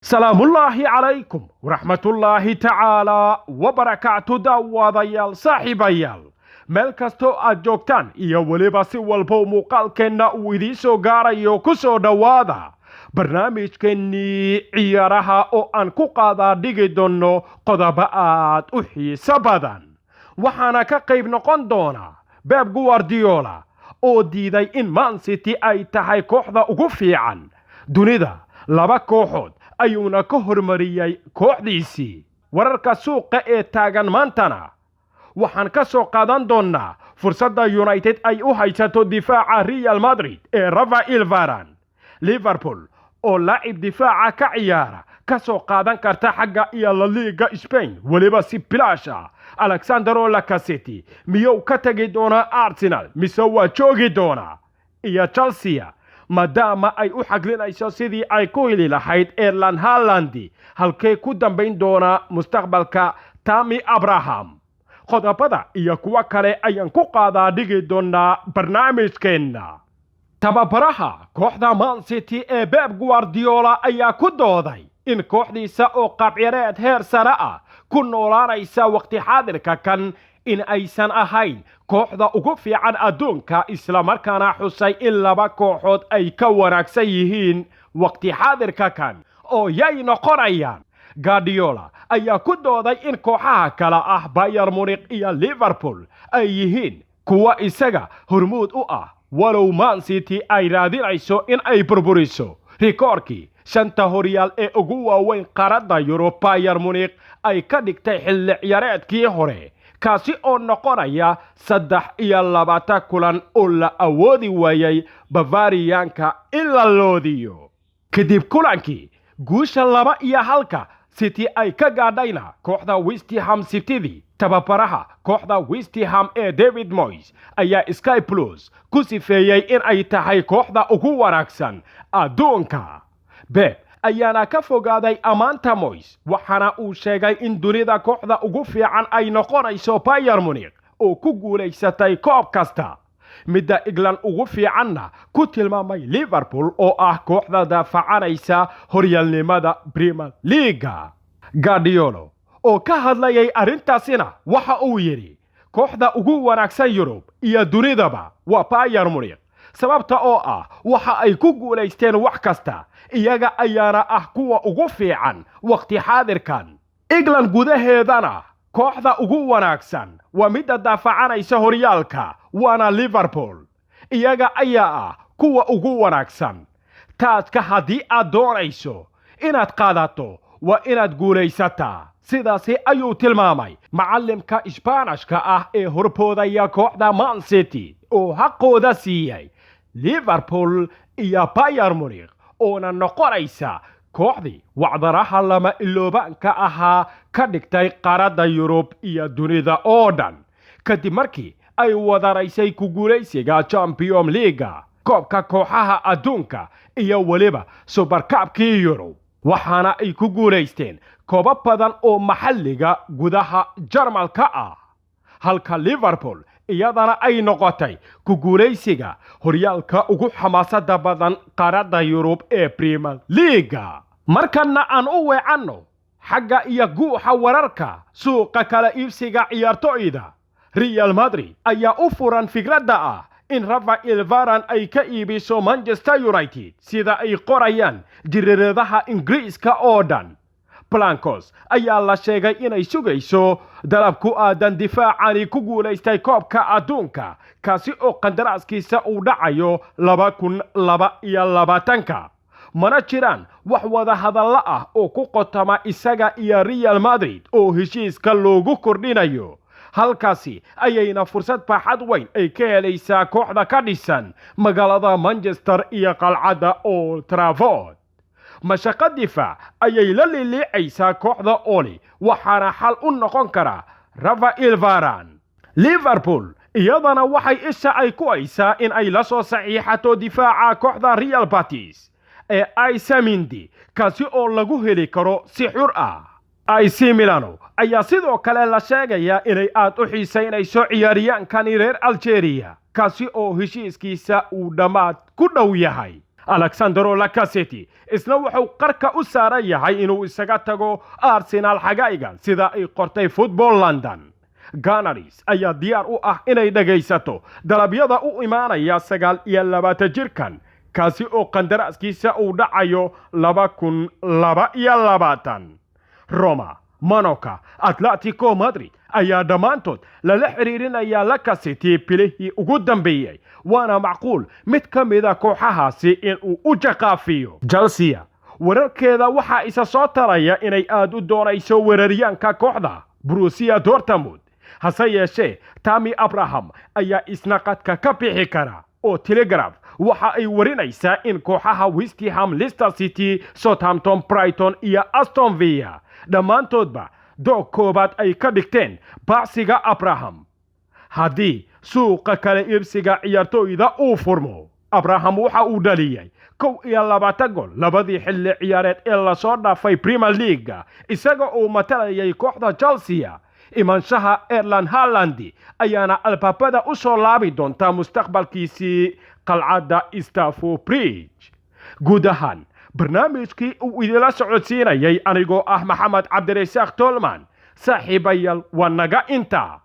salaamullaahi calaykum waraxmatullaahi tacaalaa wabarakaatu daawadayaal saaxiibayaal meel kastoo aad joogtaan iyo weliba si walbo muuqaalkeenna uu idiin soo gaarayo ku soo dhowaada barnaamijkeennii ciyaaraha oo aan ku qaadaa dhigi doonno qodobo aad u xiiso badan waxaana ka qayb noqon doona Pep Guardiola oo diiday in Man City ay tahay kooxda ugu fiican dunida laba kooxood ayuuna ka hormariyay kooxdiisii wararka suuqa ee taagan maantana waxaan ka soo qaadan doonaa fursadda United ay u haysato difaaca Real Madrid ee Rafael Varane Liverpool oo laacib difaaca ka ciyaara ka soo qaadan karta xagga iyo La Liga Spain waliba si bilaash ah Alexandro Lacazette miyuu ka tagi doonaa Arsenal mise waa joogi doonaa iyo Chelsea maadaama ay u xaglinayso sidii ay ku heli lahayd Erling Haaland halkee ku dambayn doona mustaqbalka Tammy Abraham qodobada iyo kuwa kale ayaan ku qaadaa dhigi doonaa barnaamijkeenna tababaraha kooxda Man City ee Pep Guardiola ayaa ku dooday in kooxdiisa oo qaabciyareed heer sare ah ku noolaanaysa waqti xaadirka kan in aysan ahayn kooxda ugu fiican adduunka isla markaana xusay in laba kooxood ay ka wanaagsan yihiin waqti xaadirka kan oo yay noqonayaan Guardiola ayaa ku dooday in kooxaha kala ah Bayern Munich iyo Liverpool ay yihiin kuwa isaga hormuud u ah walow Man City ay raadinayso in ay burburiso rikoorkii shanta horyaal ee ugu waaweyn qaaradda Yurub Bayern Munich ay ka dhigtay xilli ciyaareedkii hore kaasi oo noqonaya 23 kulan oo la awoodi waayay Bavarianka in la loodiyo kadib kulankii guusha 2-1 City ay ka gaadhayna kooxda West Ham City tababaraha kooxda West Ham ee David Moyes ayaa Sky Plus ku sifeeyay in ay tahay kooxda ugu wanaagsan adduunka Pep ayaana ka fogaaday amaanta Moyes waxaana uu sheegay in dunida kooxda ugu fiican ay noqonayso Bayern Munich oo ku guulaysatay koob kasta midda England ugu fiicanna ku tilmaamay Liverpool oo ah kooxda daafacanaysa horyaalnimada Premier League Guardiola oo ka hadlayay arrintaasina waxa uu yiri kooxda ugu wanaagsan Yurub iyo dunidaba waa Bayern Munich sababta oo ah waxa ay ku guulaysteen wax kasta iyaga ayaana ah kuwa ugu fiican waqti xaadirkan England gudaheedana kooxda ugu wanaagsan waa midda daafacanaysa horyaalka waana Liverpool iyaga ayaa ah kuwa ugu wanaagsan taadka haddii aad doonayso inaad qaadato waa inaad guulaysataa sidaasi ayuu tilmaamay macallimka Isbaanishka ah ee horboodaya kooxda Man City oo xaqooda siiyay Liverpool iyo Bayern Munich oona noqonaysa kooxdii wacdaraha lama iloobaanka ahaa ka dhigtay qaaradda Yurub iyo dunida oo dhan kadib markii ay wadaraysay ku guulaysiga Champions League koobka kooxaha adduunka iyo waliba Super Cup-kii Yurub waxaana ay ku guulaysteen koobab badan oo maxalliga gudaha Jarmalka ah halka Liverpool iyadana ay noqotay ku guulaysiga horyaalka ugu xamaasada badan qaaradda Yurub ee Premier League markana aan u weecanno xagga iyo guuxa wararka suuqa kala iibsiga ciyaartoyda Real Madrid ayaa u furan fikradda ah in Rafael Varane ay ka iibiso Manchester United sida ay qorayaan jiriiradaha Ingiriiska oo dhan Blancos ayaa la sheegay inay sugayso dalab ku aadan difaacani ku guulaystay koobka adduunka kaasi oo qandaraaskiisa uu dhacayo 2022 mana jiraan wax wada hadalla ah oo ku qotama isaga iyo Real Madrid oo heshiiska loogu kordhinayo halkaasi ayayna fursad baaxad weyn ay ka helaysaa kooxda ka dhisan magaalada Manchester iyo qalcadda Old Trafford mashaqo difaac ayay la lilicaysaa kooxda Oli waxaana xal u noqon kara Rafael Varane Liverpool iyadana waxay isha ay ku haysaa in ay la soo saxiixato difaaca kooxda Real Betis ee AC Milan kaasi oo lagu heli karo si xur ah AC Milan ayaa sidoo kale la sheegaya inay aad u xiisaynayso ciyaaryahankani reer Algeria kaasi oo heshiiskiisa uu dhamaad ku dhow yahay alexandro lacazette isna wuxuu qarka u saaran yahay inuu isaga tago Arsenal xagaygan sida ay qortay Football London. Gunners ayaa diyaar u ah inay dhagaysato dalabyada u imaanaya 29 jirkan kaasi oo qandaraaskiisa uu dhacayo 2022. Roma, Monaco, Atletico Madrid ayaa dhammaantood lala xiriirinaya Lacazette bilihii ugu dambeeyay, waana macquul mid ka mid ah kooxahaasi inuu u jaqaafiyo. Chelsea wararkeeda waxaa isa soo taraya inay aad u doonayso weeraryaanka kooxda Borussia Dortmund, hase yeeshee Tammy Abraham ayaa isna qadka ka bixi kara oo Telegraph waxa ay warinaysaa in kooxaha West Ham, Leicester City, Southampton, Brighton iyo Aston Villa dhammaantoodba doog koobaad ay ka dhigteen baacsiga Abraham. Haddii suuqa kale iibsiga ciyaartooyda uu furmo, Abraham waxa uu dhaliyay 21 gool labadii xilli ciyaareed ee la soo dhaafay Premier League isaga oo matalayay kooxda Chelsea. Imaanshaha Erling Haaland ayaana albaabada u soo laabi doonta mustaqbalkiisii qalcadda Stamford Bridge. Guud ahaan barnaamijkii uu idila socodsiinayay anigoo ah Maxamed Cabdirasaaq Tolman. saaxiibayaal waa naga intaa.